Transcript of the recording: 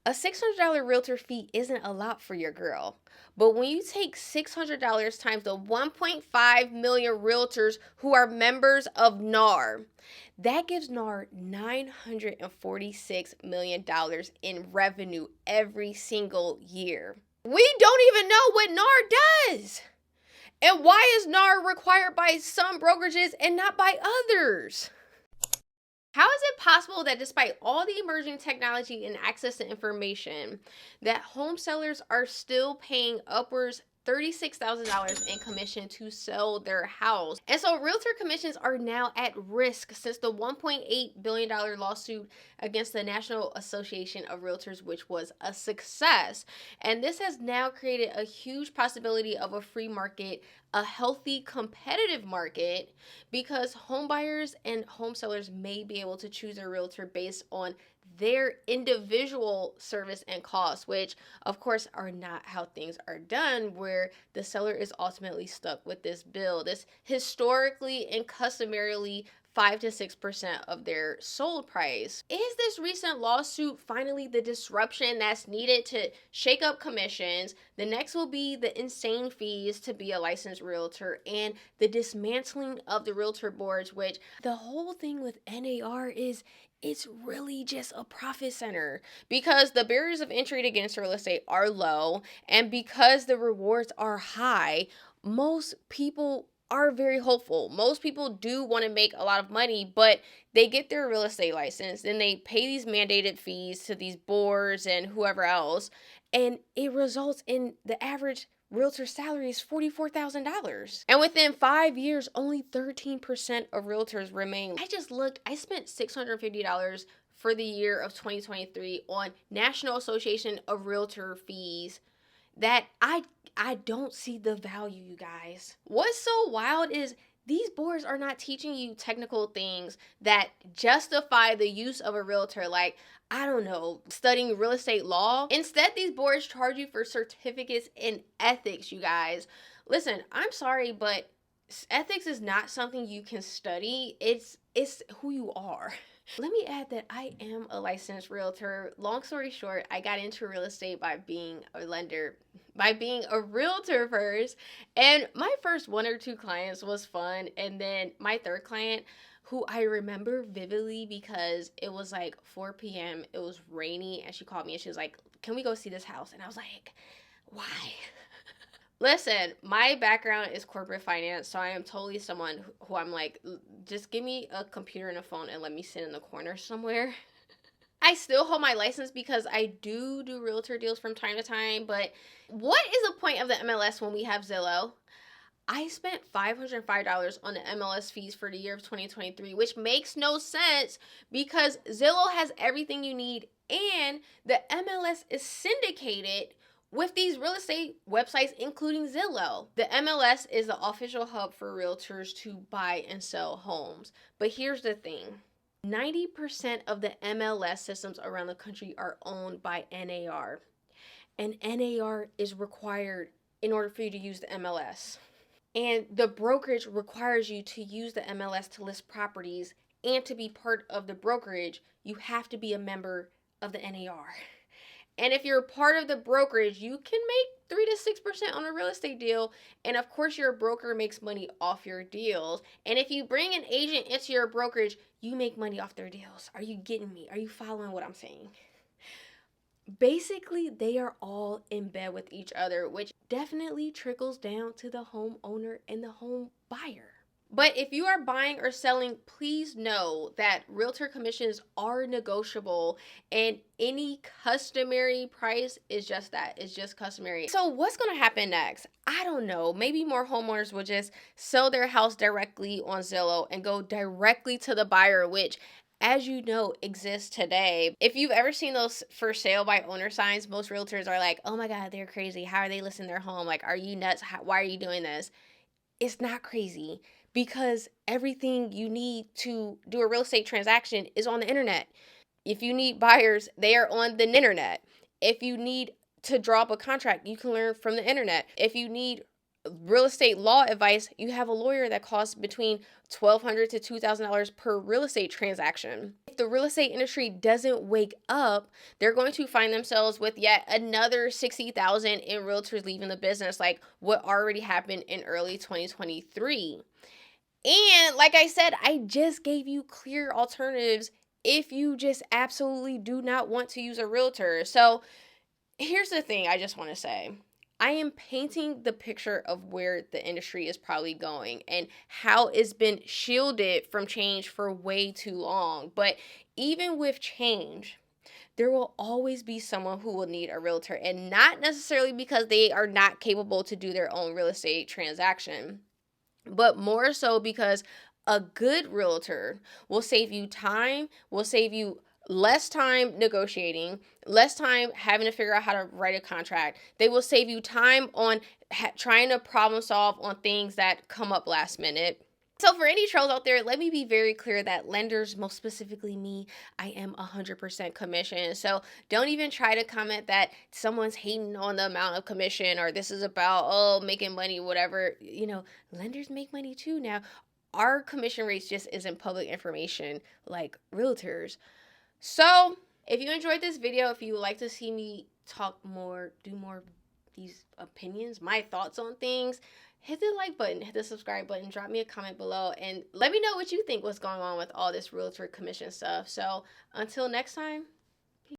A $600 realtor fee isn't a lot for your girl. But when you take $600 times the 1.5 million realtors who are members of NAR, that gives NAR $946 million in revenue every single year. We don't even know what NAR does. And why is NAR required by some brokerages and not by others? How is it possible that despite all the emerging technology and access to information, that home sellers are still paying upwards $36,000 in commission to sell their house? And so realtor commissions are now at risk since the $1.8 billion lawsuit against the National Association of Realtors, which was a success. And this has now created a huge possibility of a free market, a healthy competitive market, because home buyers and home sellers may be able to choose a realtor based on their individual service and costs, which of course are not how things are done, where the seller is ultimately stuck with this bill. This historically and customarily 5 to 6% of their sold price. Is this recent lawsuit finally the disruption that's needed to shake up commissions? The next will be the insane fees to be a licensed realtor and the dismantling of the realtor boards, which the whole thing with NAR is it's really just a profit center because the barriers of entry to get into real estate are low, and because the rewards are high, most people are very hopeful. Most people do want to make a lot of money, but they get their real estate license, then they pay these mandated fees to these boards and whoever else, and it results in the average realtor salary is $44,000. And within 5 years, only 13% of realtors remain. I just looked, I spent $650 for the year of 2023 on National Association of Realtor fees that I don't see the value, you guys. What's so wild is these boards are not teaching you technical things that justify the use of a realtor, like, I don't know, studying real estate law. Instead, these boards charge you for certificates in ethics, you guys. Listen, I'm sorry, but ethics is not something you can study. It's who you are. Let me add that I am a licensed realtor. Long story short, I got into real estate by being a lender, by being a realtor first. And my first one or two clients was fun. And then my third client, who I remember vividly because it was like 4 p.m., it was rainy, and she called me and she was like, "Can we go see this house?" And I was like, "Why?" Listen, my background is corporate finance, so I am totally someone who I'm like, just give me a computer and a phone and let me sit in the corner somewhere. I still hold my license because I do realtor deals from time to time, but what is the point of the MLS when we have Zillow? I spent $505 on the MLS fees for the year of 2023, which makes no sense because Zillow has everything you need and the MLS is syndicated with these real estate websites, including Zillow. The MLS is the official hub for realtors to buy and sell homes. But here's the thing. 90% of the MLS systems around the country are owned by NAR. And NAR is required in order for you to use the MLS. And the brokerage requires you to use the MLS to list properties, and to be part of the brokerage, you have to be a member of the NAR. And if you're part of the brokerage, you can make 3 to 6% on a real estate deal. And of course, your broker makes money off your deals. And if you bring an agent into your brokerage, you make money off their deals. Are you getting me? Are you following what I'm saying? Basically, they are all in bed with each other, which definitely trickles down to the homeowner and the home buyer. But if you are buying or selling, please know that realtor commissions are negotiable, and any customary price is just that. It's just customary. So what's going to happen next? I don't know. Maybe more homeowners will just sell their house directly on Zillow and go directly to the buyer, which, as you know, exists today. If you've ever seen those for sale by owner signs, most realtors are like, "Oh my God, they're crazy. How are they listing their home? Like, are you nuts? Why are you doing this?" It's not crazy, because everything you need to do a real estate transaction is on the internet. If you need buyers, they are on the internet. If you need to draw up a contract, you can learn from the internet. If you need real estate law advice, you have a lawyer that costs between $1,200 to $2,000 per real estate transaction. If the real estate industry doesn't wake up, they're going to find themselves with yet another 60,000 in realtors leaving the business, like what already happened in early 2023. And like I said, I just gave you clear alternatives if you just absolutely do not want to use a realtor. So here's the thing I just want to say. I am painting the picture of where the industry is probably going and how it's been shielded from change for way too long. But even with change, there will always be someone who will need a realtor, and not necessarily because they are not capable to do their own real estate transaction, but more so because a good realtor will save you time, will save you less time negotiating, less time having to figure out how to write a contract. They will save you time on trying to problem solve on things that come up last minute. So for any trolls out there, let me be very clear that lenders, most specifically me, I am 100% commission. So don't even try to comment that someone's hating on the amount of commission or this is about, oh, making money, whatever. Lenders make money too now. Our commission rates just isn't public information like realtors. So if you enjoyed this video, if you would like to see me talk more, do more of these opinions, my thoughts on things, hit the like button, hit the subscribe button, drop me a comment below, and let me know what you think was going on with all this realtor commission stuff. So until next time.